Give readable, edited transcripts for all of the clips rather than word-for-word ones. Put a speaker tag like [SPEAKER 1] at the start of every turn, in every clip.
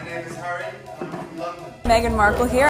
[SPEAKER 1] name is Harry, and I'm from London.
[SPEAKER 2] Meghan Markle here.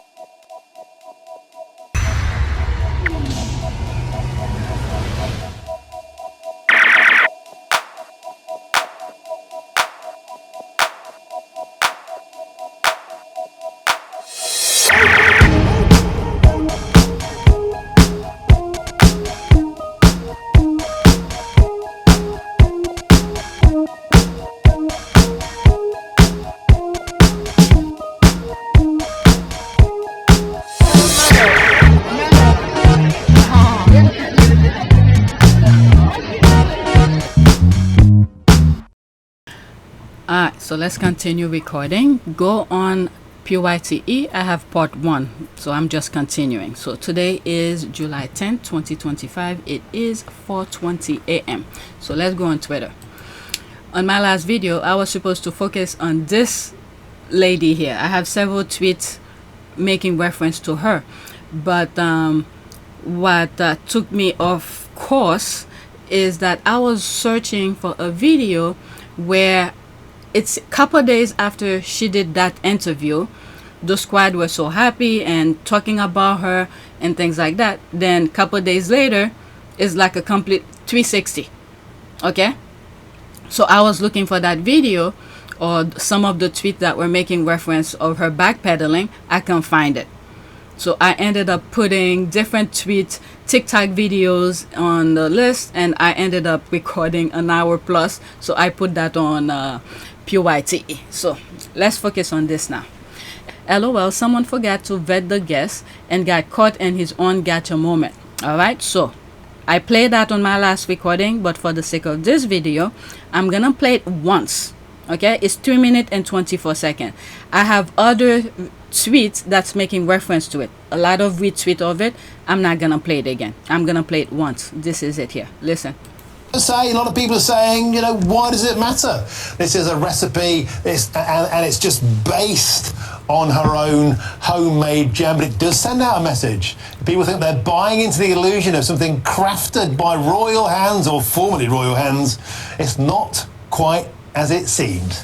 [SPEAKER 3] Alright, so let's continue recording. Go on PYTE. I have part 1, so I'm just continuing. So today is July 10th, 2025. It is 4:20 a.m. So let's go on Twitter. On my last video, I was supposed to focus on this lady here. I have several tweets making reference to her, but what took me off course is that I was searching for a video where it's a couple days after she did that interview. The squad was so happy and talking about her and things like that. Then a couple days later, it's like a complete 360. Okay, so I was looking for that video or some of the tweets that were making reference of her backpedaling. I can't find it. So I ended up putting different tweets, TikTok videos on the list, and I ended up recording an hour plus. So I put that on PYTE. So let's focus on this now. LOL, someone forgot to vet the guest and got caught in his own gotcha moment. Alright, so I played that on my last recording, but for the sake of this video, I'm gonna play it once. Okay, it's 3 minutes and 24 seconds. I have other tweets that's making reference to it, a lot of retweet of it. I'm not gonna play it again. I'm gonna play it once. This is it here. Listen.
[SPEAKER 4] Say a lot of people are saying, you know, why does it matter? This is a recipe, and it's just based on her own homemade jam, but it does send out a message. People think they're buying into the illusion of something crafted by royal hands or formerly royal hands. It's not quite as it seemed.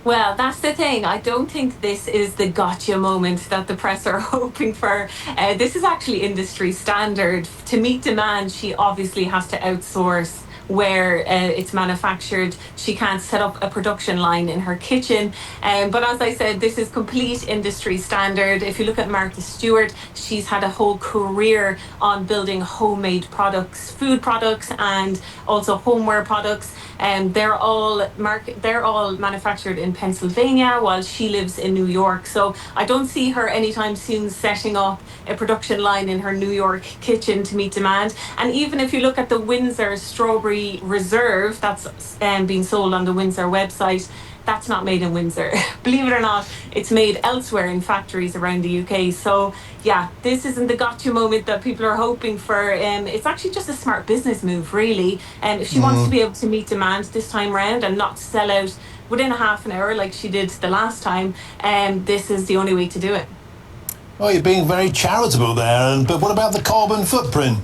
[SPEAKER 5] Well, that's the thing. I don't think this is the gotcha moment that the press are hoping for. This is actually industry standard. To meet demand, she obviously has to outsource where it's manufactured. She can't set up a production line in her kitchen. But as I said, this is complete industry standard. If you look at Martha Stewart, she's had a whole career on building homemade products, food products, and also homeware products. And they're all manufactured in Pennsylvania while she lives in New York. So I don't see her anytime soon setting up a production line in her New York kitchen to meet demand. And even if you look at the Windsor Strawberry Reserve that's being sold on the Windsor website, that's not made in Windsor. Believe it or not, it's made elsewhere in factories around the UK. So yeah, this isn't the gotcha moment that people are hoping for. It's actually just a smart business move, really. And if she wants to be able to meet demand this time round and not sell out within a half an hour like she did the last time, this is the only way to do it.
[SPEAKER 4] Well, you're being very charitable there, but what about the carbon footprint?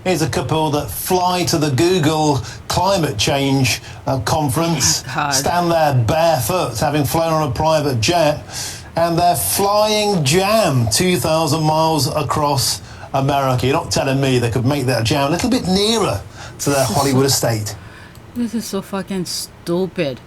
[SPEAKER 4] Here's a couple that fly to the Google climate change conference, stand there barefoot, having flown on a private jet, and they're flying jam 2,000 miles across America. You're not telling me they could make that jam a little bit nearer to their Hollywood estate?
[SPEAKER 3] This is so fucking stupid.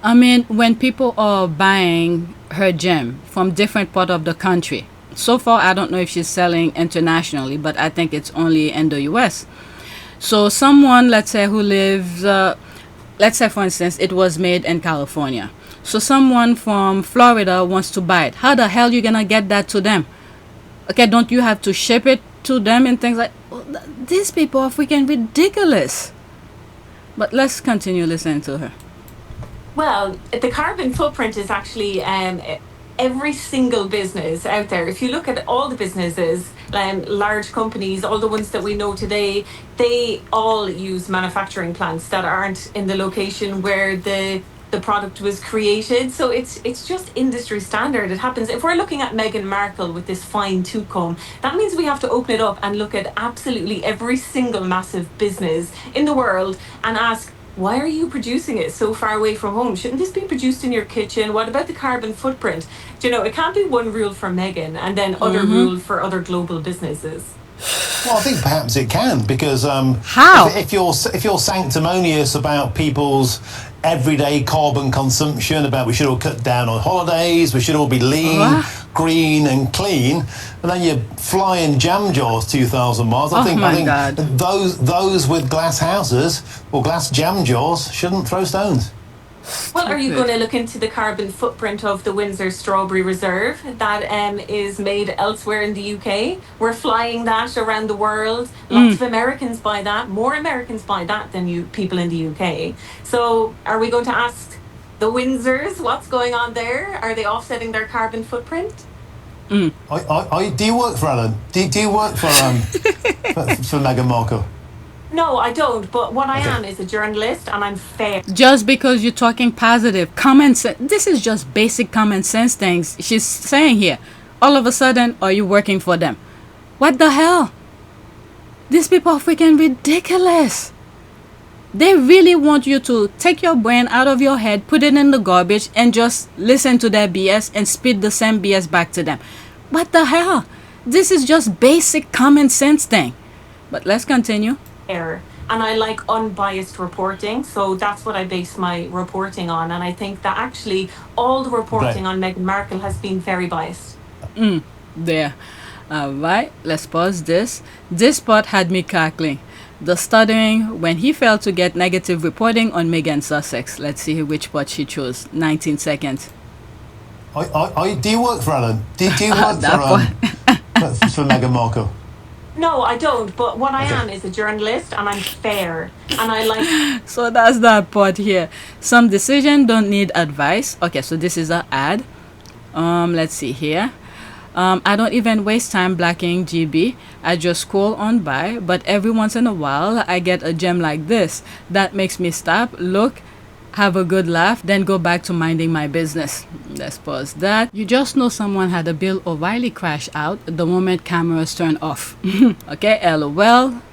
[SPEAKER 3] I mean, when people are buying her gem from different part of the country, so far I don't know if she's selling internationally, but I think it's only in the US. So someone, let's say, who lives, let's say for instance, it was made in California. So someone from Florida wants to buy it. How the hell you gonna get that to them? Okay, don't you have to ship it to them and things like these people are freaking ridiculous. But let's continue listening to her.
[SPEAKER 5] Well, the carbon footprint is actually every single business out there. If you look at all the businesses, large companies, all the ones that we know today, they all use manufacturing plants that aren't in the location where the product was created. So it's just industry standard. It happens. If we're looking at Meghan Markle with this fine tooth comb, that means we have to open it up and look at absolutely every single massive business in the world and ask, why are you producing it so far away from home? Shouldn't this be produced in your kitchen? What about the carbon footprint? Do you know, it can't be one rule for Meghan and then other rule for other global businesses.
[SPEAKER 4] Well, I think perhaps it can, because
[SPEAKER 3] How?
[SPEAKER 4] if you're sanctimonious about people's everyday carbon consumption, about we should all cut down on holidays, we should all be lean, green and clean, and then you're flying jam jars 2,000 miles. I think
[SPEAKER 3] God.
[SPEAKER 4] those with glass houses or glass jam jars shouldn't throw stones.
[SPEAKER 5] Well, are you going to look into the carbon footprint of the Windsor Strawberry Reserve that is made elsewhere in the UK? We're flying that around the world. Lots of Americans buy that. More Americans buy that than people in the UK. So are we going to ask the Windsors what's going on there? Are they offsetting their carbon footprint?
[SPEAKER 4] Do you work for Alan? Do you work for for Meghan Markle?
[SPEAKER 5] No, I don't. But what I am is a journalist, and I'm fair.
[SPEAKER 3] Just because you're talking positive, common sense. This is just basic common sense things she's saying here. All of a sudden, are you working for them? What the hell? These people are freaking ridiculous. They really want you to take your brain out of your head, put it in the garbage, and just listen to their BS and spit the same BS back to them. What the hell? This is just basic common sense thing. But let's continue.
[SPEAKER 5] And I like unbiased reporting, so that's what I base my reporting on. And I think that actually all the reporting on Meghan Markle has been very biased.
[SPEAKER 3] There. Alright, let's pause this. This part had me cackling. The stuttering when he failed to get negative reporting on Meghan Sussex. Let's see which part she chose. 19 seconds.
[SPEAKER 4] Do you work for Alan? Do you work for Meghan Markle?
[SPEAKER 5] No, I don't. But what I am is a journalist, and I'm fair. And I like...
[SPEAKER 3] So that's that part here. Some decisions don't need advice. Okay, so this is an ad. Let's see here. I don't even waste time blacking GB. I just scroll on by. But every once in a while, I get a gem like this. That makes me stop, look, have a good laugh, then go back to minding my business. Let's pause that. You just know someone had a Bill O'Reilly crash out the moment cameras turn off. Okay, LOL.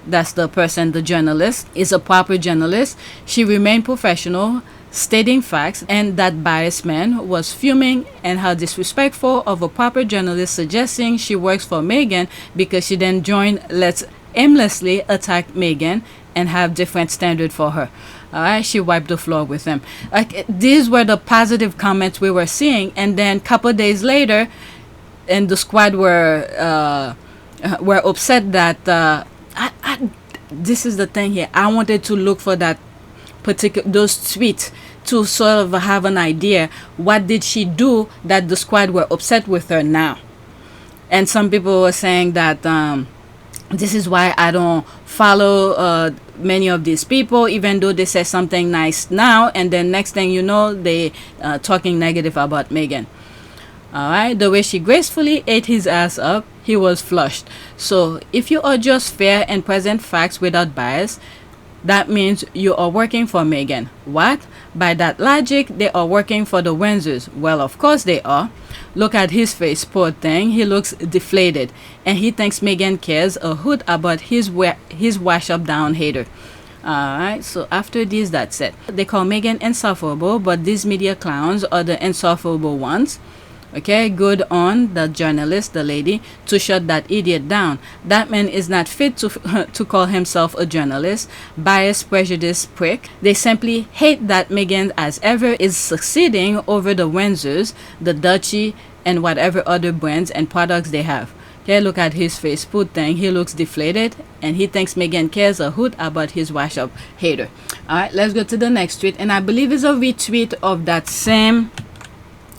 [SPEAKER 3] That's the person, the journalist, is a proper journalist. She remained professional, stating facts, and that biased man was fuming and how disrespectful of a proper journalist suggesting she works for Meghan because she then joined Let's aimlessly attack Meghan and have different standard for her. Alright, she wiped the floor with him. Like, these were the positive comments we were seeing, and then couple days later, and the squad were upset that this is the thing here. I wanted to look for that those tweets to sort of have an idea what did she do that the squad were upset with her now. And some people were saying that this is why I don't follow many of these people, even though they say something nice now, and then next thing you know, they talking negative about Meghan. Alright, the way she gracefully ate his ass up, he was flushed. So if you are just fair and present facts without bias, that means you are working for Meghan. What? By that logic, they are working for the Windsors. Well, of course they are. Look at his face, poor thing. He looks deflated. And he thinks Meghan cares a hoot about his wash-up down hater. Alright, so after this, that's it. They call Meghan insufferable, but these media clowns are the insufferable ones. Okay, good on the journalist, the lady, to shut that idiot down. That man is not fit to call himself a journalist. Biased, prejudiced prick. They simply hate that Meghan, as ever, is succeeding over the Windsors, the Duchy, and whatever other brands and products they have. Okay, look at his face, poor thing. He looks deflated, and he thinks Meghan cares a hoot about his wash-up hater. Alright, let's go to the next tweet, and I believe it's a retweet of that same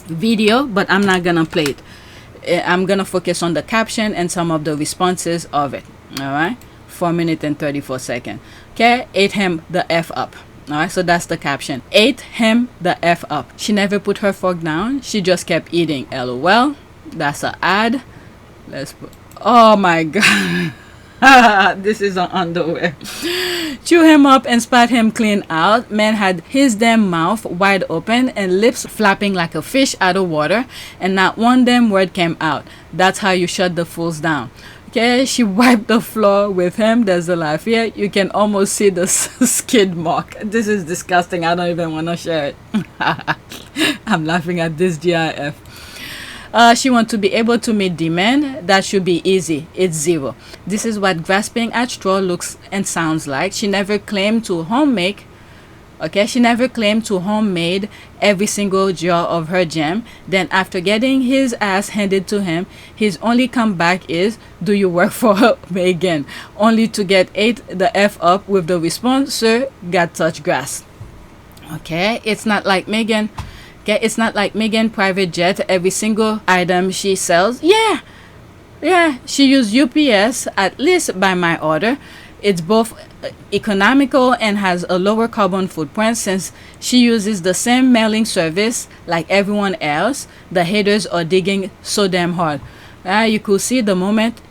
[SPEAKER 3] video, but I'm not gonna play it. I'm gonna focus on the caption and some of the responses of it. All right, 4 minutes and 34 seconds. Okay, ate him the F up. All right, so that's the caption. Ate him the F up. She never put her fork down. She just kept eating. LOL. That's an ad. Let's put, oh my god. This is an underwear. Chew him up and spat him clean out. Man had his damn mouth wide open and lips flapping like a fish out of water, and not one damn word came out. That's how you shut the fools down. Okay, she wiped the floor with him. There's a laugh here. You can almost see the skid mark. This is disgusting. I don't even want to share it. I'm laughing at this GIF. She wants to be able to meet demand. That should be easy. It's zero. This is what grasping at straw looks and sounds like. She never claimed to homemade. Okay, she never claimed to homemade every single jar of her jam. Then after getting his ass handed to him, his only comeback is, "Do you work for Meghan?" Only to get ate the F up with the response, "Sir, got touch grass." Okay, it's not like Meghan. Okay, it's not like Meghan private jet every single item she sells. Yeah, she used UPS, at least by my order. It's both economical and has a lower carbon footprint since she uses the same mailing service like everyone else. The haters are digging so damn hard. You could see the moment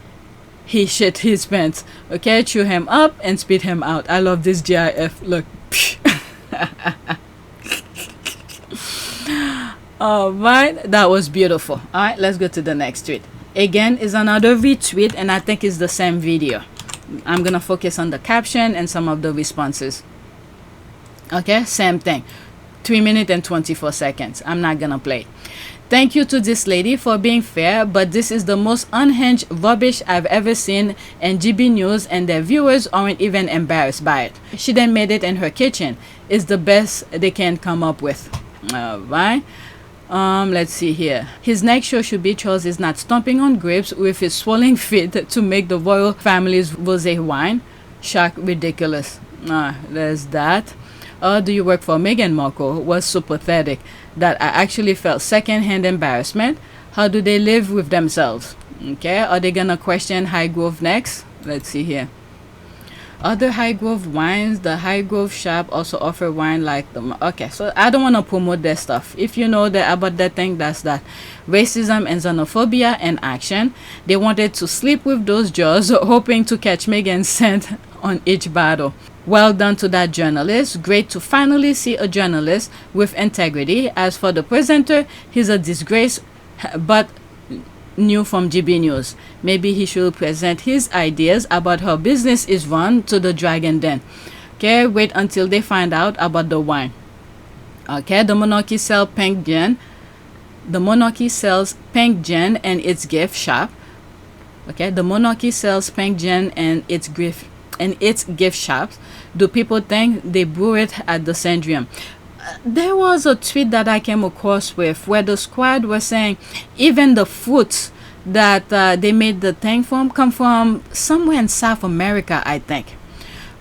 [SPEAKER 3] he shit his pants. Okay, chew him up and spit him out. I love this GIF. Look. All right, that was beautiful. All right, let's go to the next tweet. Again, is another retweet, and I think it's the same video. I'm gonna focus on the caption and some of the responses. Okay, same thing. 3 minutes and 24 seconds. I'm not gonna play. Thank you to this lady for being fair, but this is the most unhinged rubbish I've ever seen, and GB News and their viewers aren't even embarrassed by it. She then made it in her kitchen. It's the best they can come up with. Alright. Let's see here. His next show should be Charles is not stomping on grapes with his swollen feet to make the royal family's rosé wine. Shock, ridiculous. There's that. Do you work for Meghan Markle? Was so pathetic that I actually felt second-hand embarrassment. How do they live with themselves? Okay, are they gonna question High Grove next? Let's see here. Other High Grove wines, the High Grove shop also offer wine like the... Okay, so I don't want to promote their stuff. If you know that about that thing, that's that. Racism and xenophobia in action. They wanted to sleep with those jaws, hoping to catch Meghan's scent on each bottle. Well done to that journalist. Great to finally see a journalist with integrity. As for the presenter, he's a disgrace, but new from GB News. Maybe he should present his ideas about how business is run to the Dragon Den. Okay, wait until they find out about the wine. Okay, the monarchy sells pink gin. The monarchy sells pink gin and its gift shop. Okay, the monarchy sells pink gin and its gift shops. Do people think they brew it at the Sandrium? There was a tweet that I came across with where the squad was saying even the fruits that they made the thing from come from somewhere in South America, I think.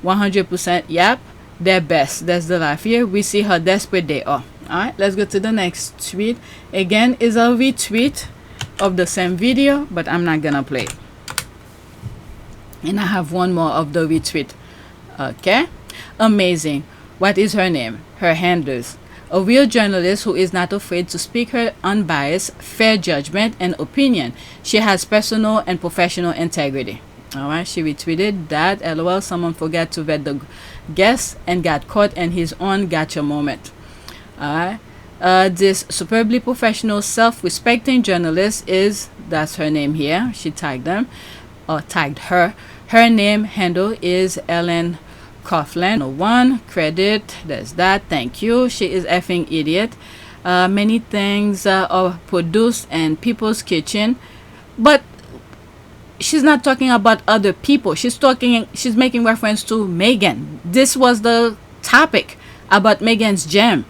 [SPEAKER 3] 100%, yep, they're best. That's the life here. We see how desperate they are. Alright, let's go to the next tweet. Again, is a retweet of the same video, but I'm not gonna play it. And I have one more of the retweet. Okay, amazing. What is her name? Her handlers. A real journalist who is not afraid to speak her unbiased, fair judgment and opinion. She has personal and professional integrity. Alright, she retweeted that. LOL, someone forgot to vet the guest and got caught in his own gotcha moment. Alright. This superbly professional, self-respecting journalist is, that's her name here. She tagged them, or tagged her. Her name handle is Ellen Coughlin. One credit, there's that. Thank you. She is effing idiot. Many things are produced in people's kitchen, but she's not talking about other people. She's making reference to Meghan. This was the topic about Meghan's jam.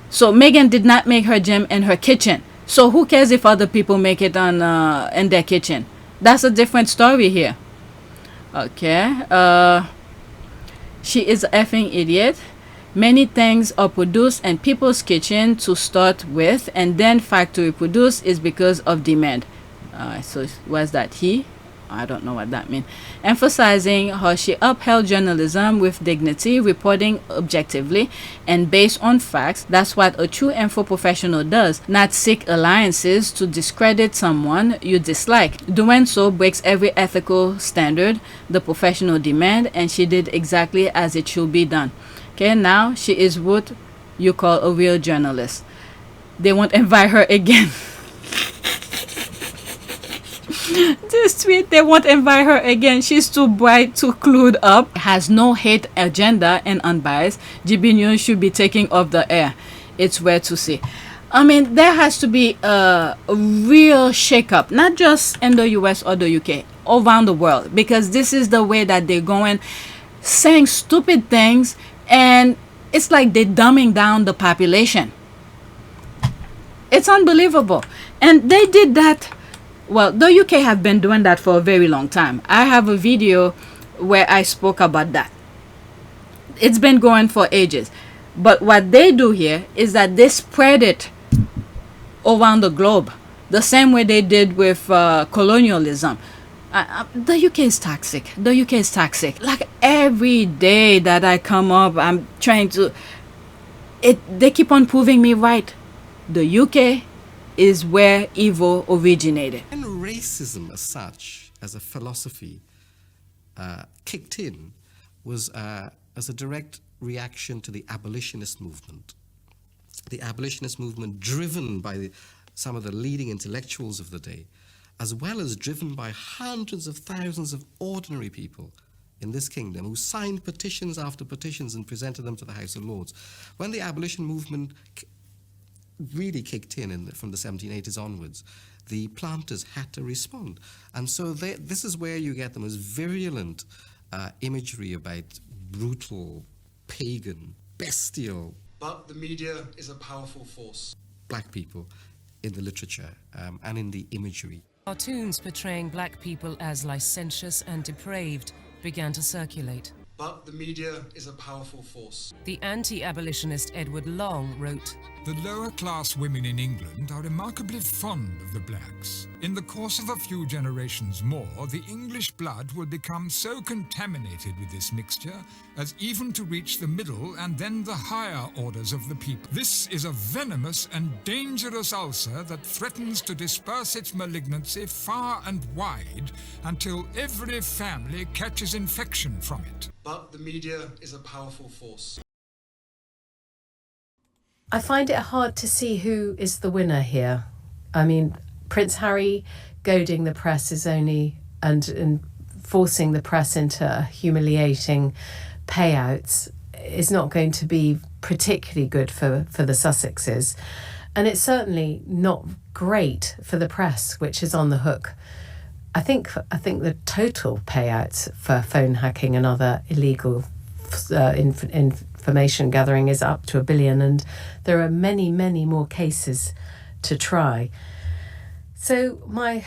[SPEAKER 3] So Meghan did not make her jam in her kitchen. So who cares if other people make it on in their kitchen? That's a different story here. Okay. She is an effing idiot. Many things are produced in people's kitchen to start with, and then factory produced is because of demand. So was that he? I don't know what that means. Emphasizing how she upheld journalism with dignity, reporting objectively and based on facts. That's what a true info professional does, not seek alliances to discredit someone you dislike. Doing so breaks every ethical standard the professional demand, and she did exactly as it should be done. Okay, now she is what you call a real journalist. They won't invite her again. This tweet, they won't invite her again. She's too bright, too clued up, has no hate agenda and unbiased. GB News should be taking off the air. It's rare to see. I mean, there has to be a real shakeup, not just in the US or the UK, around the world, because this is the way that they're going, saying stupid things, and it's like they're dumbing down the population. It's unbelievable. And they did that. Well, the UK have been doing that for a very long time. I have a video where I spoke about that. It's been going for ages. But what they do here is that they spread it around the globe, the same way they did with colonialism. The UK is toxic. The UK is toxic. Like every day that I come up, I'm trying to... They keep on proving me right. The UK is where evil originated.
[SPEAKER 2] And racism as such, as a philosophy, kicked in was as a direct reaction to the abolitionist movement. The abolitionist movement driven by some of the leading intellectuals of the day, as well as driven by hundreds of thousands of ordinary people in this kingdom who signed petitions after petitions and presented them to the House of Lords. When the abolition movement really kicked in from the 1780s onwards, the planters had to respond. And so this is where you get the most virulent imagery about brutal, pagan, bestial...
[SPEAKER 1] But the media is a powerful force.
[SPEAKER 2] ...black people in the literature and in the imagery.
[SPEAKER 6] Cartoons portraying black people as licentious and depraved began to circulate.
[SPEAKER 1] But the media is a powerful force.
[SPEAKER 6] The anti-abolitionist Edward Long wrote,
[SPEAKER 7] "The lower class women in England are remarkably fond of the blacks. In the course of a few generations more, the English blood will become so contaminated with this mixture as even to reach the middle and then the higher orders of the people. This is a venomous and dangerous ulcer that threatens to disperse its malignancy far and wide until every family catches infection from it."
[SPEAKER 1] But the media is a powerful force.
[SPEAKER 8] I find it hard to see who is the winner here. I mean, Prince Harry goading the press is only and forcing the press into humiliating payouts is not going to be particularly good for the Sussexes. And it's certainly not great for the press, which is on the hook. I think the total payouts for phone hacking and other illegal information gathering is up to $1 billion, and there are many, many more cases to try. So my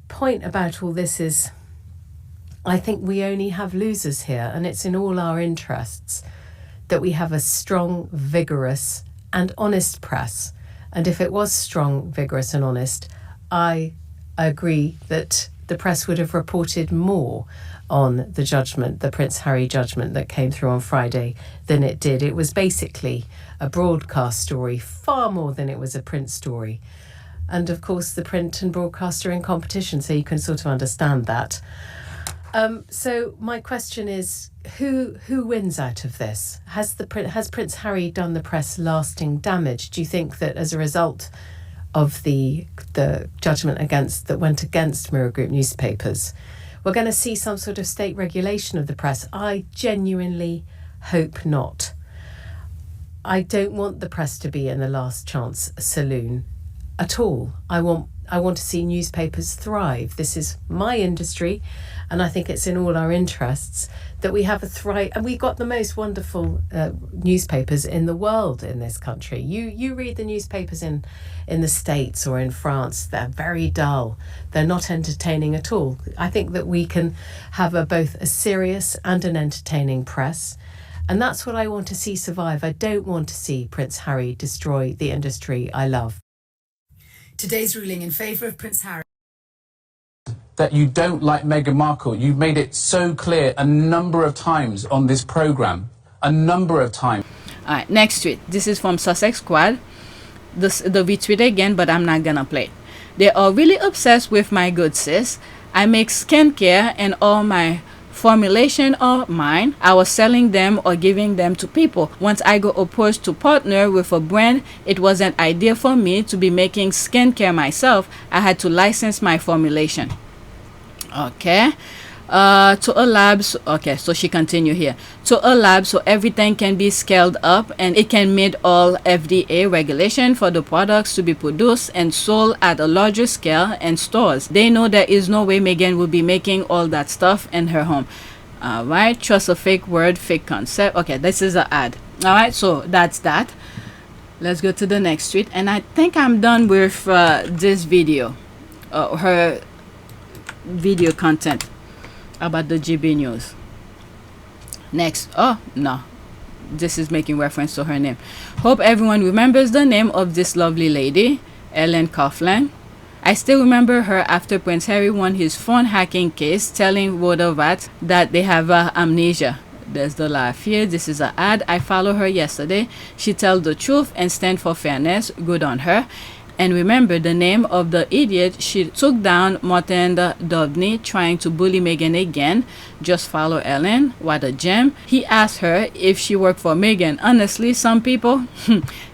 [SPEAKER 8] point about all this is, I think we only have losers here, and it's in all our interests that we have a strong, vigorous, and honest press. And if it was strong, vigorous, and honest, I agree that the press would have reported more on the judgment, the Prince Harry judgment that came through on Friday, than it did. It was basically a broadcast story, far more than it was a print story. And of course, the print and broadcast are in competition, so you can sort of understand that. So my question is, who wins out of this? Has Prince Harry done the press lasting damage? Do you think that as a result of the judgment that went against Mirror Group newspapers, we're going to see some sort of state regulation of the press? I genuinely hope not. I don't want the press to be in the last chance saloon at all. I want to see newspapers thrive. This is my industry, and I think it's in all our interests that we have a thrive. And we've got the most wonderful newspapers in the world in this country. You read the newspapers in the States or in France, they're very dull. They're not entertaining at all. I think that we can have both a serious and an entertaining press. And that's what I want to see survive. I don't want to see Prince Harry destroy the industry I love.
[SPEAKER 9] Today's ruling in favour of Prince Harry.
[SPEAKER 10] That you don't like Meghan Markle. You've made it so clear a number of times on this programme. A number of times.
[SPEAKER 3] All right, next tweet. This is from Sussex Squad. The retweet again, but I'm not gonna play it. They are really obsessed with my good sis. I make skincare and all my formulation of mine. I was selling them or giving them to people. Once I got approached to partner with a brand, it wasn't ideal for me to be making skincare myself. I had to license my formulation. Okay. To a lab, okay, so she continue here. To a lab, so everything can be scaled up and it can meet all FDA regulation for the products to be produced and sold at a larger scale and stores. They know there is no way Meghan will be making all that stuff in her home. All right, trust a fake word, fake concept. Okay, this is an ad. All right, so that's that. Let's go to the next tweet, and I think I'm done with this video, her video content about the GB News. Next. Oh, no. This is making reference to her name. Hope everyone remembers the name of this lovely lady, Ellen Coughlin. I still remember her after Prince Harry won his phone hacking case, telling Rodovat that they have amnesia. There's the laugh here. This is an ad. I follow her yesterday. She tells the truth and stand for fairness. Good on her. And remember the name of the idiot. She took down Martin Dubney trying to bully Meghan again. Just follow Ellen. What a gem. He asked her if she worked for Meghan. Honestly, some people,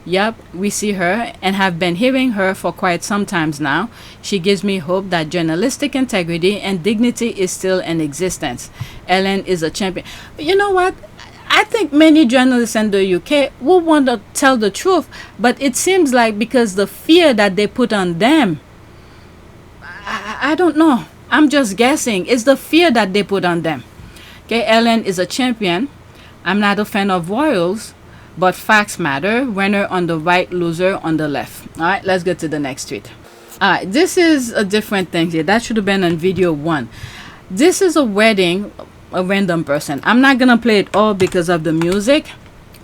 [SPEAKER 3] yep, we see her and have been hearing her for quite some times now. She gives me hope that journalistic integrity and dignity is still in existence. Ellen is a champion. You know what? I think many journalists in the UK will want to tell the truth, but it seems like because the fear that they put on them, I don't know. I'm just guessing. It's the fear that they put on them. Okay, Ellen is a champion. I'm not a fan of royals, but facts matter. Winner on the right, loser on the left. All right, let's go to the next tweet. All right, this is a different thing here. That should have been on video 1. This is a wedding. A random person. I'm not gonna play it all because of the music.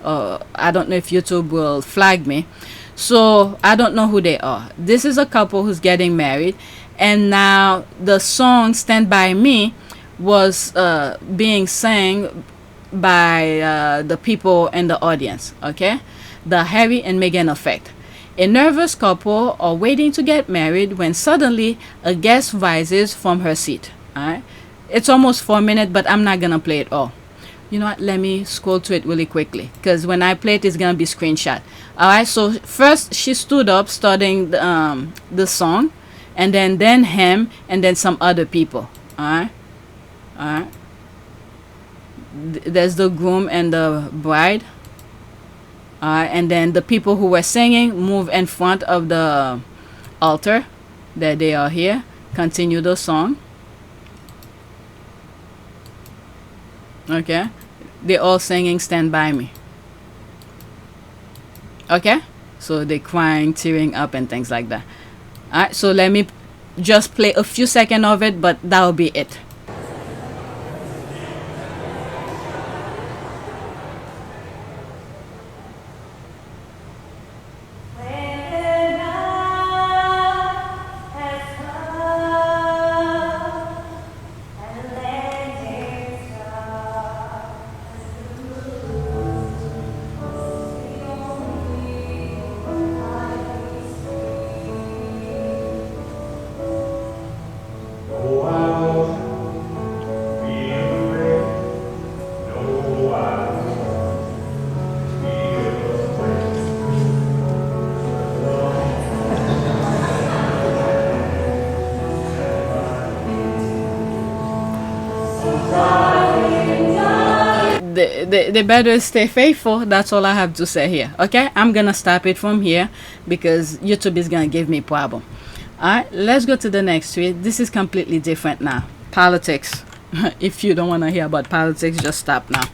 [SPEAKER 3] I don't know if YouTube will flag me, so I don't know who they are. This is a couple who's getting married, and now the song "Stand By Me" was being sang by the people in the audience. Okay, the Harry and Meghan effect. A nervous couple are waiting to get married when suddenly a guest rises from her seat. All right. It's almost 4 minutes, but I'm not gonna play it all. You know what? Let me scroll to it really quickly, because when I play it, it's gonna be screenshot. All right. So first, she stood up, starting the song, and then him, and then some other people. All right. All right. There's the groom and the bride. All right, and then the people who were singing move in front of the altar. There they are here. Continue the song. Okay, they're all singing "Stand By Me." Okay, so they're crying, tearing up, and things like that. All right, so let me just play a few seconds of it, but that'll be it. They better stay faithful. That's all I have to say here. Okay, I'm gonna stop it from here because YouTube is gonna give me problem. All right, let's go to the next tweet. This is completely different now. Politics. If you don't want to hear about politics, just stop now.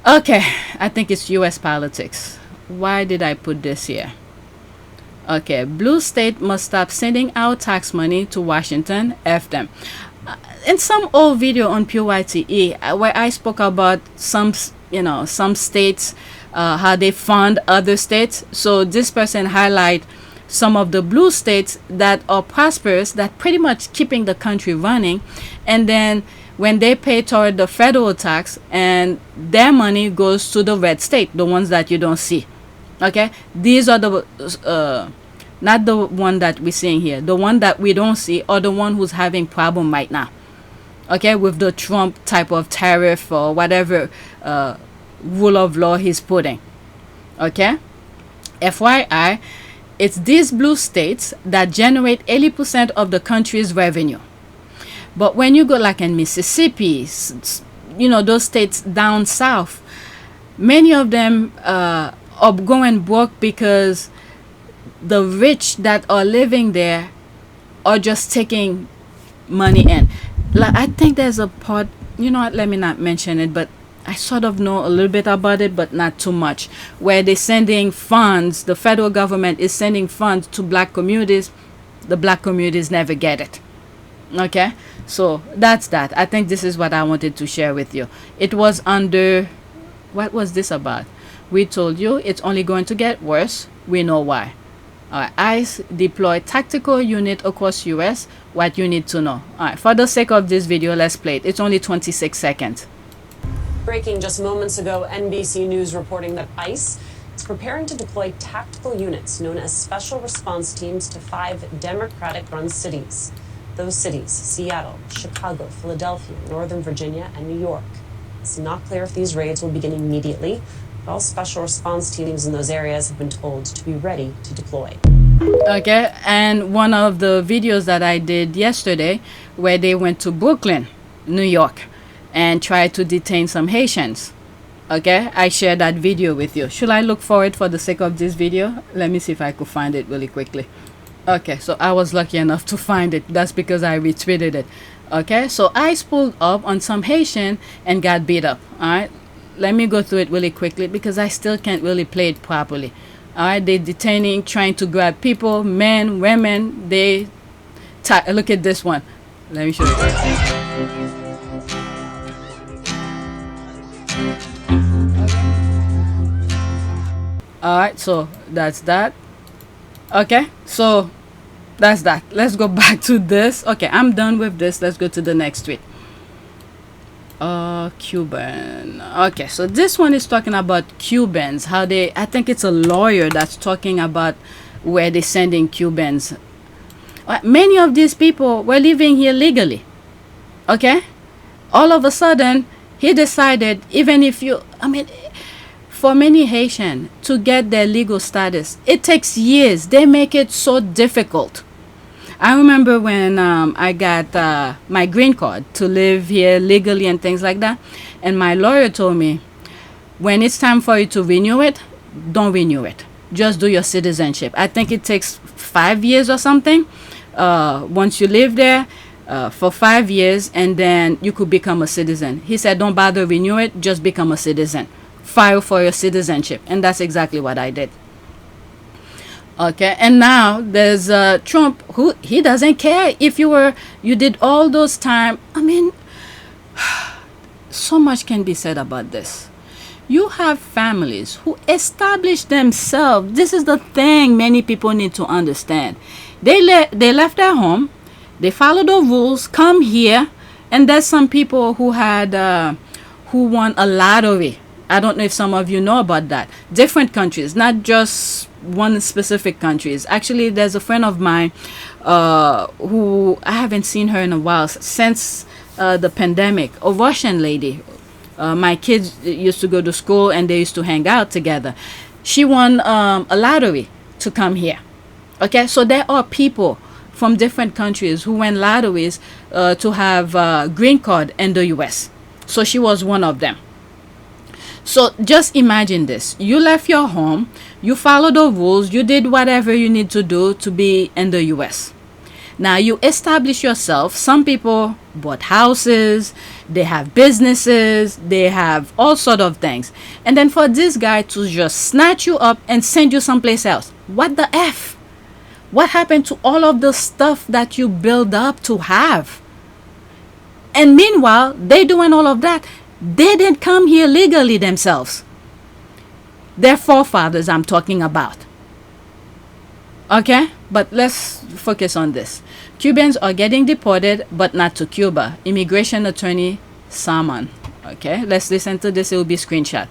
[SPEAKER 3] Okay, I think it's US politics. Why did I put this here? Okay, blue state must stop sending out tax money to Washington. F them. In some old video on PYTE, where I spoke about some states, how they fund other states. So this person highlight some of the blue states that are prosperous, that pretty much keeping the country running, and then when they pay toward the federal tax, and their money goes to the red state, the ones that you don't see. Okay, these are the not the one that we're seeing here. The one that we don't see, or the one who's having problem right now. okay, with the Trump type of tariff or whatever rule of law he's putting. Okay, FYI, it's these blue states that generate 80% of the country's revenue. But when you go like in Mississippi, you know, those states down south, many of them are going broke because the rich that are living there are just taking money in. Like, I think there's a part, you know what, let me not mention it, but I sort of know a little bit about it, but not too much, where they're sending funds, the federal government is sending funds to black communities. The black communities never get it. Okay, so that's that. I think this is what I wanted to share with you. It was under, what was this about? We told you it's only going to get worse. We know why. ICE deploy tactical unit across US. What you need to know. All right, for the sake of this video, let's play it. It's only 26 seconds.
[SPEAKER 11] Breaking just moments ago, NBC News reporting that ICE is preparing to deploy tactical units known as special response teams to 5 Democratic-run cities. Those cities, Seattle, Chicago, Philadelphia, Northern Virginia, and New York. It's not clear if these raids will begin immediately, but all special response teams in those areas have been told to be ready to deploy.
[SPEAKER 3] Okay, and one of the videos that I did yesterday, where they went to Brooklyn, New York, and tried to detain some Haitians. Okay, I shared that video with you. Should I look for it for the sake of this video? Let me see if I could find it really quickly. Okay, so I was lucky enough to find it. That's because I retweeted it. Okay, so I pulled up on some Haitian and got beat up. All right, let me go through it really quickly because I still can't really play it properly. All right, they're detaining, trying to grab people, men, women. They look at this one. Let me show you. All right, so that's that. Okay, so that's that. Let's go back to this. Okay, I'm done with this. Let's go to the next tweet. Cuban. Okay, so this one is talking about Cubans, how they, I think it's a lawyer that's talking about where they're sending Cubans. Many of these people were living here legally. Okay, all of a sudden he decided, even if you, I mean, for many Haitians to get their legal status, it takes years. They make it so difficult. I remember when I got my green card to live here legally and things like that, and my lawyer told me, when it's time for you to renew it, don't renew it. Just do your citizenship. I think it takes 5 years or something. Once you live there for 5 years, and then you could become a citizen. He said, don't bother renew it, just become a citizen. File for your citizenship. And that's exactly what I did. Okay, and now there's Trump, who he doesn't care if you did all those time. I mean, so much can be said about this. You have families who establish themselves. This is the thing many people need to understand. They left their home, they follow the rules, come here, and there's some people who had who won a lottery. I don't know if some of you know about that. Different countries, not just one specific countries. Actually, there's a friend of mine who I haven't seen her in a while since the pandemic. A Russian lady. My kids used to go to school and they used to hang out together. She won a lottery to come here. Okay, so there are people from different countries who win lotteries to have a green card in the US. So she was one of them. So just imagine this. You left your home, you followed the rules, you did whatever you need to do to be in the US. Now you establish yourself. Some people bought houses, they have businesses, they have all sort of things. And then for this guy to just snatch you up and send you someplace else. What the F? What happened to all of the stuff that you build up to have? And meanwhile, they doing all of that. They didn't come here legally themselves. Their forefathers I'm talking about. Okay? But let's focus on this. Cubans are getting deported, but not to Cuba. Immigration attorney Salmon. Okay? Let's listen to this. It will be screenshot.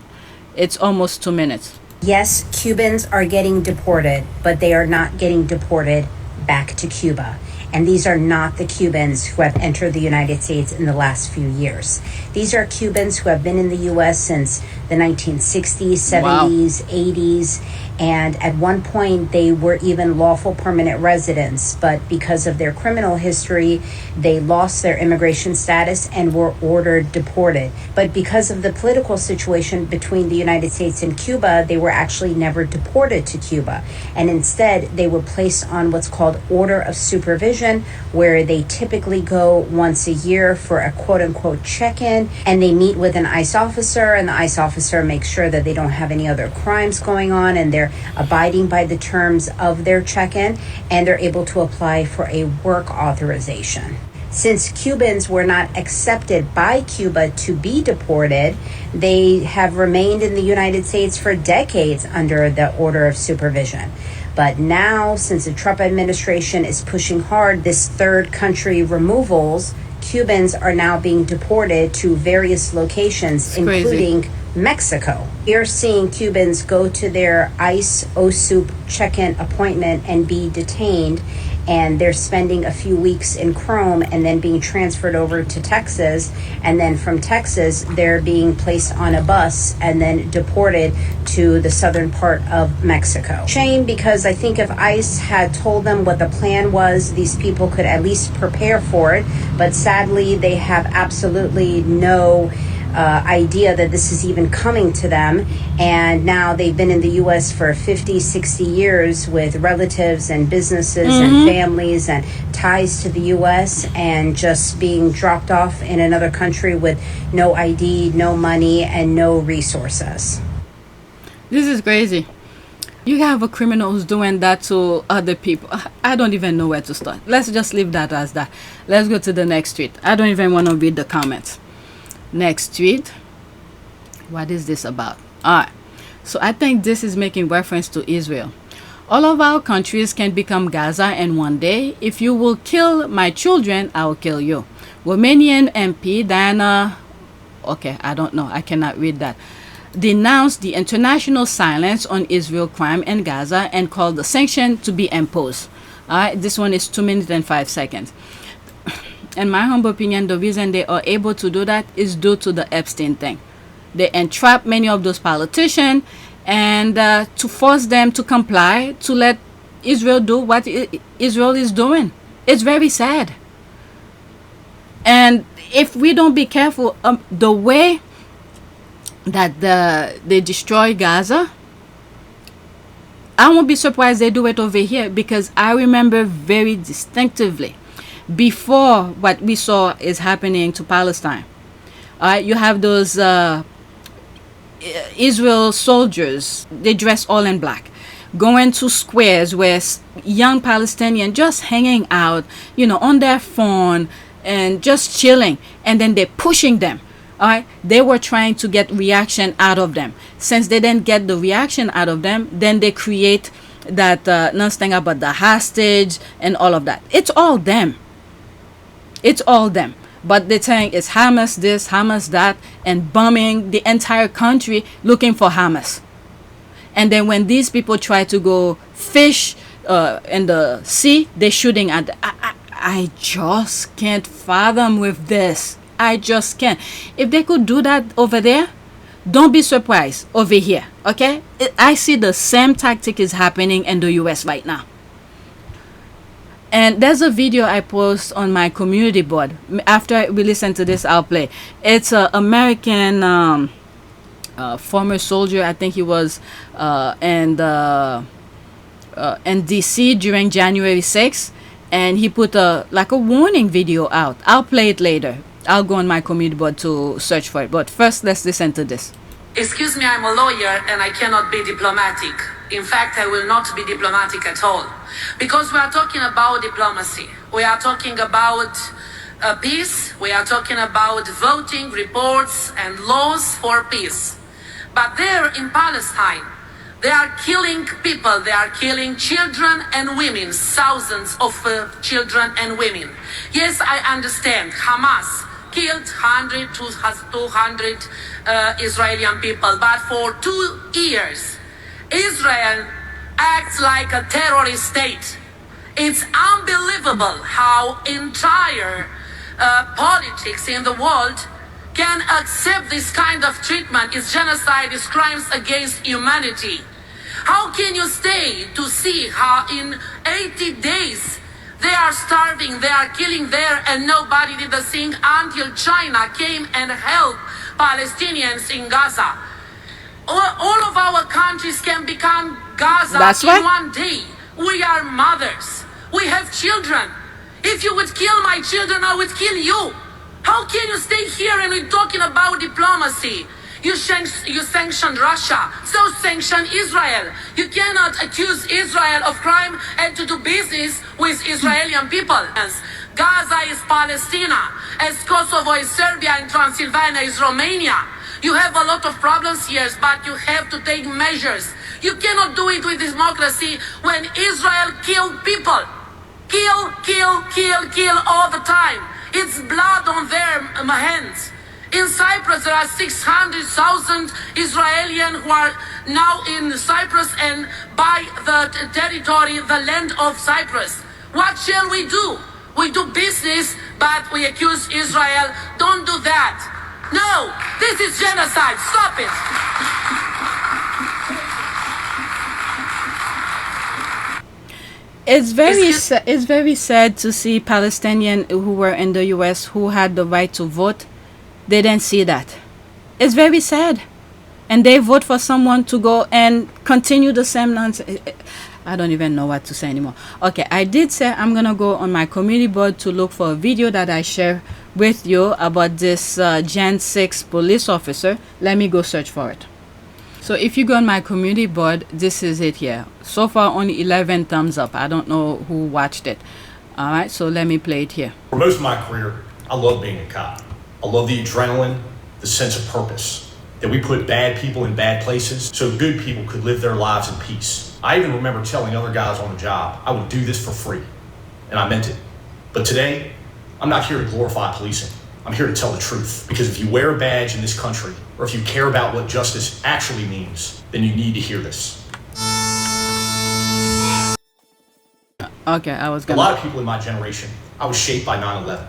[SPEAKER 3] It's almost 2 minutes.
[SPEAKER 12] Yes, Cubans are getting deported, but they are not getting deported back to Cuba. And these are not the Cubans who have entered the United States in the last few years. These are Cubans who have been in the U.S. since the 1960s, 70s, 80s, and at one point they were even lawful permanent residents, but because of their criminal history, they lost their immigration status and were ordered deported. But because of the political situation between the United States and Cuba, they were actually never deported to Cuba, and instead they were placed on what's called order of supervision, where they typically go once a year for a quote-unquote check-in, and they meet with an ICE officer, and the ICE officer makes sure that they don't have any other crimes going on, and they're abiding by the terms of their check-in, and they're able to apply for a work authorization. Since Cubans were not accepted by Cuba to be deported, they have remained in the United States for decades under the order of supervision. But now, since the Trump administration is pushing hard this third country removals, Cubans are now being deported to various locations, including Mexico. You're seeing Cubans go to their ICE OSUP check-in appointment and be detained, and they're spending a few weeks in Chrome and then being transferred over to Texas, and then from Texas they're being placed on a bus and then deported to the southern part of Mexico. Shame, because I think if ICE had told them what the plan was, these people could at least prepare for it, but sadly they have absolutely no idea that this is even coming to them, and now they've been in the U.S. for 50, 60 years with relatives and businesses and families and ties to the U.S., and just being dropped off in another country with no ID, no money, and no resources.
[SPEAKER 3] This is crazy. You have a criminal who's doing that to other people. I don't even know where to start. Let's just leave that as that. Let's go to the next tweet. I don't even want to read the comments. Next tweet. What is this about? Alright. So I think this is making reference to Israel. All of our countries can become Gaza, and one day, if you will kill my children, I will kill you. Romanian MP Diana, okay, I don't know, I cannot read that, denounced the international silence on Israel crime in Gaza and called the sanction to be imposed. Alright, this one is 2 minutes and 5 seconds. In my humble opinion, the reason they are able to do that is due to the Epstein thing. They entrap many of those politicians, and to force them to comply, to let Israel do what Israel is doing. It's very sad. And if we don't be careful, the way that they destroy Gaza, I won't be surprised they do it over here, because I remember very distinctively before what we saw is happening to Palestine. You have those Israel soldiers, they dress all in black, going to squares where young Palestinians just hanging out, you know, on their phone and just chilling, and then they're pushing them. They were trying to get reaction out of them. Since they didn't get the reaction out of them, then they create that nonsense about the hostage and all of that. It's all them. It's all them. But they're saying it's Hamas this, Hamas that, and bombing the entire country looking for Hamas. And then when these people try to go fish in the sea, they're shooting at I just can't fathom with this. I just can't. If they could do that over there, don't be surprised over here, okay? I see the same tactic is happening in the US right now. And there's a video I post on my community board. After we listen to this, I'll play. It's an American former soldier. I think he was in DC during January 6th. And he put a warning video out. I'll play it later. I'll go on my community board to search for it. But first, let's listen to this.
[SPEAKER 13] Excuse me, I'm a lawyer and I cannot be diplomatic. In fact, I will not be diplomatic at all. Because we are talking about diplomacy. We are talking about peace. We are talking about voting, reports, and laws for peace. But there in Palestine, they are killing people. They are killing children and women, thousands of children and women. Yes, I understand. Hamas killed 100 to 200 Israeli people. But for 2 years, Israel acts like a terrorist state. It's unbelievable how entire politics in the world can accept this kind of treatment. It's genocide, it's crimes against humanity. How can you stay to see how in 80 days they are starving, they are killing there, and nobody did a thing until China came and helped Palestinians in Gaza? All of our countries can become Gaza in one day. We are mothers. We have children. If you would kill my children, I would kill you. How can you stay here and we're talking about diplomacy? You sanctioned Russia, so sanction Israel. You cannot accuse Israel of crime and to do business with Israeli people. Gaza is Palestine, as Kosovo is Serbia and Transylvania is Romania. You have a lot of problems here, but you have to take measures. You cannot do it with democracy when Israel killed people. Kill all the time. It's blood on their hands. In Cyprus, there are 600,000 Israelis who are now in Cyprus and by the territory, the land of Cyprus. What shall we do? We do business, but we accuse Israel. Don't do that. No, this is genocide. Stop it.
[SPEAKER 3] It's very sad to see Palestinians who were in the U.S. who had the right to vote. They didn't see that. It's very sad. And they vote for someone to go and continue the same nonsense. I don't even know what to say anymore. Okay, I did say I'm going to go on my community board to look for a video that I share with you about this Gen 6 police officer. Let me go search for it. So if you go on my community board, this is it here. So far, only 11 thumbs up. I don't know who watched it. All right, so let me play it here.
[SPEAKER 14] For most of my career, I love being a cop. I love the adrenaline, the sense of purpose, that we put bad people in bad places so good people could live their lives in peace. I even remember telling other guys on the job, I would do this for free, and I meant it. But today, I'm not here to glorify policing. I'm here to tell the truth, because if you wear a badge in this country, or if you care about what justice actually means, then you need to hear this.
[SPEAKER 3] Okay,
[SPEAKER 14] A lot of people in my generation, I was shaped by 9/11.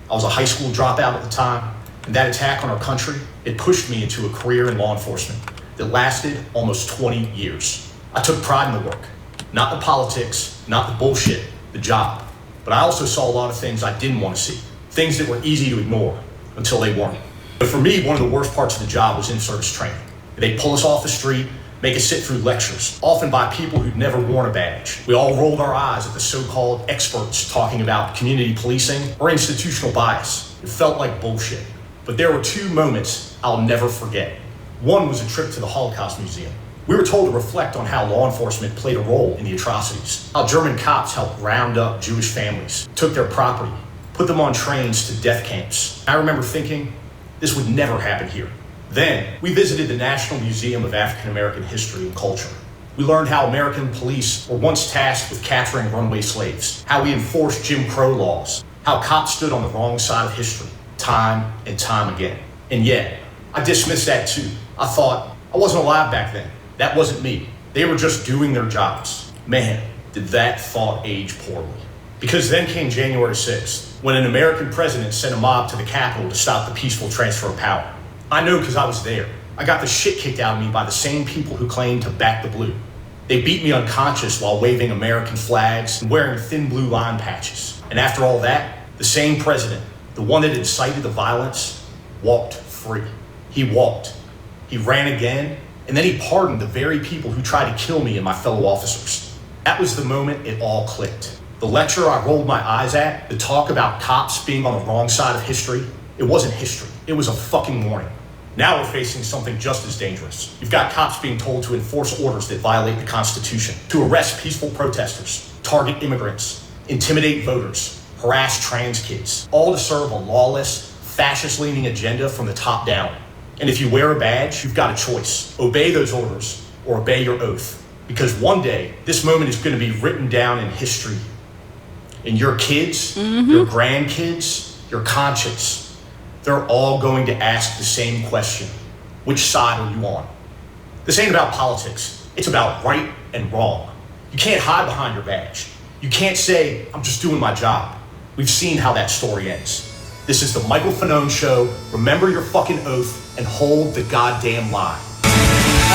[SPEAKER 14] I was a high school dropout at the time, and that attack on our country, it pushed me into a career in law enforcement that lasted almost 20 years. I took pride in the work, not the politics, not the bullshit, the job. But I also saw a lot of things I didn't want to see, things that were easy to ignore until they weren't. But for me, one of the worst parts of the job was in-service training. They'd pull us off the street, make us sit through lectures, often by people who'd never worn a badge. We all rolled our eyes at the so-called experts talking about community policing or institutional bias. It felt like bullshit. But there were two moments I'll never forget. One was a trip to the Holocaust Museum. We were told to reflect on how law enforcement played a role in the atrocities, how German cops helped round up Jewish families, took their property, put them on trains to death camps. I remember thinking, this would never happen here. Then, we visited the National Museum of African American History and Culture. We learned how American police were once tasked with capturing runaway slaves, how we enforced Jim Crow laws, how cops stood on the wrong side of history, time and time again. And yet, I dismissed that too. I thought, I wasn't alive back then. That wasn't me. They were just doing their jobs. Man, did that thought age poorly. Because then came January 6th, when an American president sent a mob to the Capitol to stop the peaceful transfer of power. I know because I was there. I got the shit kicked out of me by the same people who claimed to back the blue. They beat me unconscious while waving American flags and wearing thin blue line patches. And after all that, the same president, the one that incited the violence, walked free. He walked. He ran again, and then he pardoned the very people who tried to kill me and my fellow officers. That was the moment it all clicked. The lecture I rolled my eyes at, the talk about cops being on the wrong side of history, it wasn't history. It was a fucking warning. Now we're facing something just as dangerous. You've got cops being told to enforce orders that violate the Constitution, to arrest peaceful protesters, target immigrants, intimidate voters, harass trans kids, all to serve a lawless, fascist-leaning agenda from the top down. And if you wear a badge, you've got a choice. Obey those orders or obey your oath. Because one day, this moment is going to be written down in history. And your kids, your grandkids, your conscience, they're all going to ask the same question. Which side are you on? This ain't about politics. It's about right and wrong. You can't hide behind your badge. You can't say, I'm just doing my job. We've seen how that story ends. This is the Michael Fanone Show. Remember your fucking oath and hold the goddamn lie.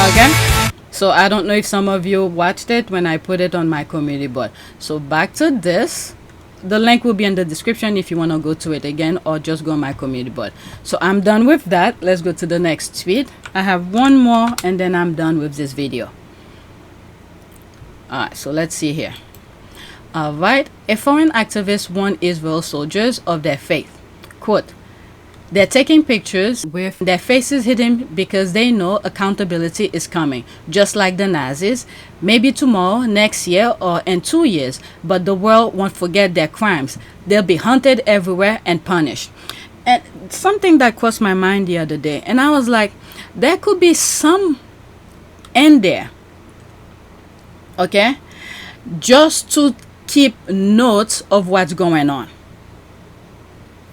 [SPEAKER 3] Okay. So I don't know if some of you watched it when I put it on my community board. So back to this. The link will be in the description if you want to go to it again, or just go on my community board. So I'm done with that. Let's go to the next tweet. I have one more and then I'm done with this video. Alright, so let's see here. Alright, a foreign activist warned Israel soldiers of their faith. Quote, they're taking pictures with their faces hidden because they know accountability is coming, just like the Nazis. Maybe tomorrow, next year, or in 2 years, but the world won't forget their crimes. They'll be hunted everywhere and punished. And something that crossed my mind the other day, and I was like, there could be some in there, okay, just to keep notes of what's going on.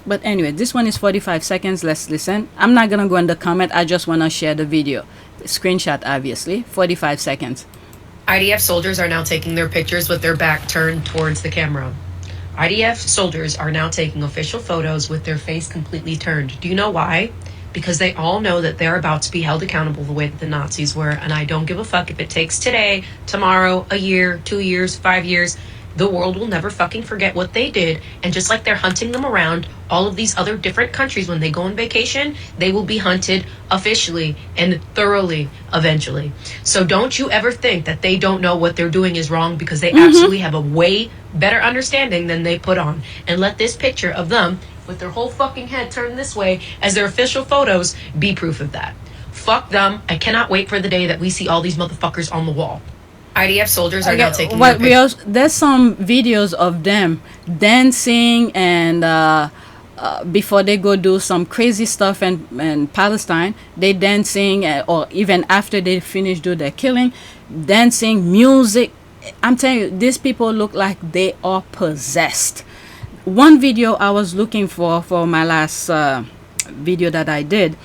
[SPEAKER 3] But anyway, this one is 45 seconds. Let's listen. I'm not gonna go in the comment. I just want to share the video. Screenshot, obviously. 45 seconds.
[SPEAKER 15] IDF soldiers are now taking their pictures with their back turned towards the camera. IDF soldiers are now taking official photos with their face completely turned. Do you know why? Because they all know that they're about to be held accountable the way that the Nazis were. And I don't give a fuck if it takes today, tomorrow, a year, 2 years, 5 years. The world will never fucking forget what they did. And just like they're hunting them around all of these other different countries when they go on vacation, they will be hunted officially and thoroughly eventually. So don't you ever think that they don't know what they're doing is wrong, because they absolutely have a way better understanding than they put on. And let this picture of them with their whole fucking head turned this way as their official photos be proof of that. Fuck them. I cannot wait for the day that we see all these motherfuckers on the wall. IDF soldiers are now taking
[SPEAKER 3] there's some videos of them dancing and before they go do some crazy stuff in Palestine, they dancing, or even after they finish do their killing, dancing, music. I'm telling you, these people look like they are possessed. One video I was looking for my last video that I did,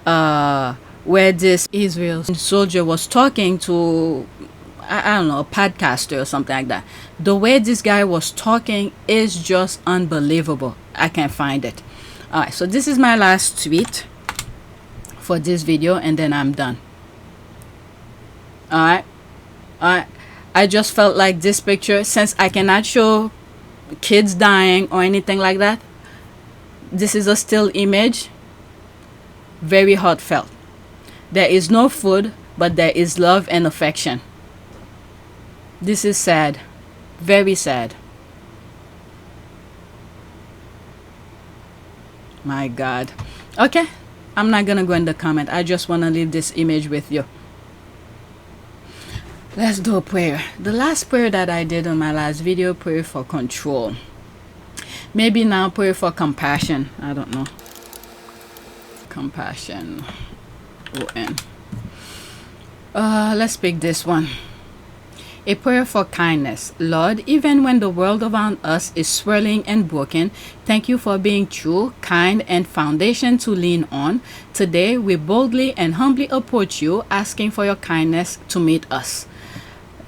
[SPEAKER 3] where this Israel soldier was talking to, I don't know, a podcaster or something like that. The way this guy was talking is just unbelievable. I can't find it. Alright, so this is my last tweet for this video, and then I'm done. Alright. I just felt like this picture, since I cannot show kids dying or anything like that, this is a still image. Very heartfelt. There is no food, but there is love and affection. This is sad. Very sad. My God. Okay. I'm not gonna go in the comment. I just want to leave this image with you. Let's do a prayer. The last prayer that I did on my last video, prayer for control. Maybe now prayer for compassion. I don't know. Compassion. O-N. Let's pick this one. A prayer for kindness. Lord, even when the world around us is swirling and broken, thank you for being true, kind, and foundation to lean on. Today, we boldly and humbly approach you, asking for your kindness to meet us.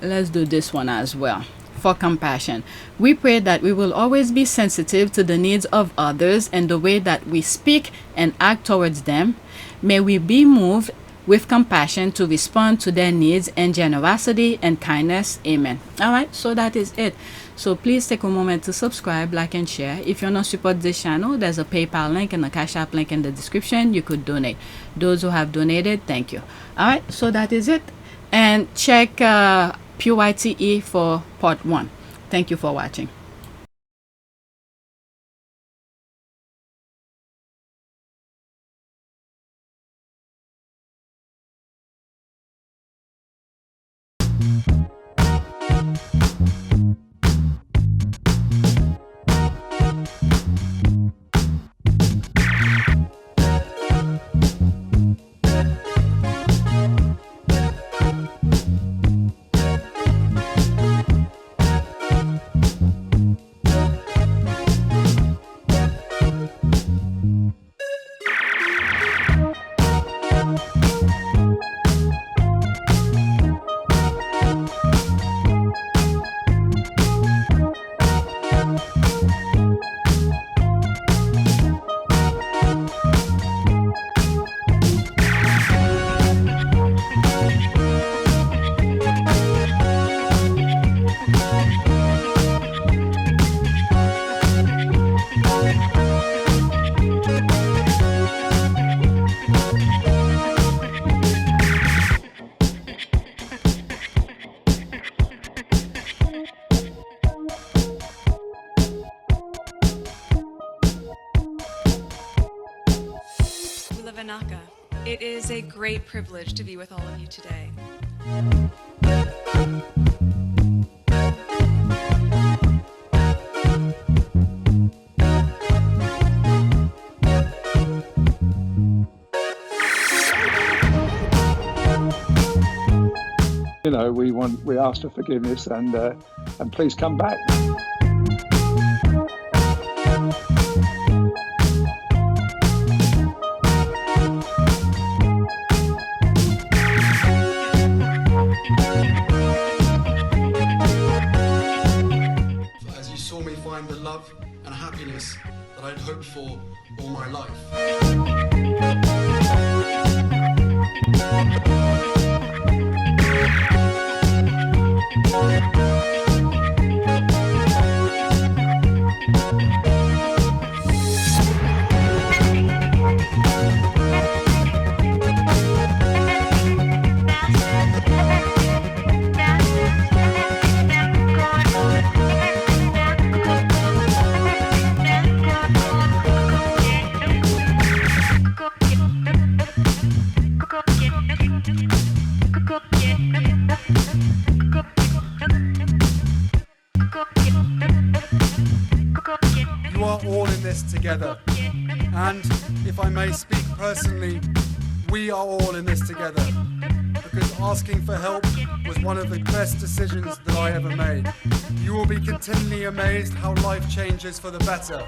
[SPEAKER 3] Let's do this one as well. For compassion. We pray that we will always be sensitive to the needs of others and the way that we speak and act towards them. May we be moved with compassion to respond to their needs and generosity and kindness. Amen. All right, so that is it. So please take a moment to subscribe, like, and share. If you want to support this channel, there's a PayPal link and a Cash App link in the description. You could donate. Those who have donated, thank you. All right, so that is it. And check PYTE for part 1. Thank you for watching.
[SPEAKER 16] Vanaka. It is a great privilege to be with all of you today.
[SPEAKER 17] You know, we ask for forgiveness and please come back.
[SPEAKER 1] As you saw me find the love and happiness that I'd hoped for all my life.
[SPEAKER 18] You are all in this together. And if I may speak personally, we are all in this together. Because asking for help was one of the best decisions that I ever made. You will be continually amazed how life changes for the better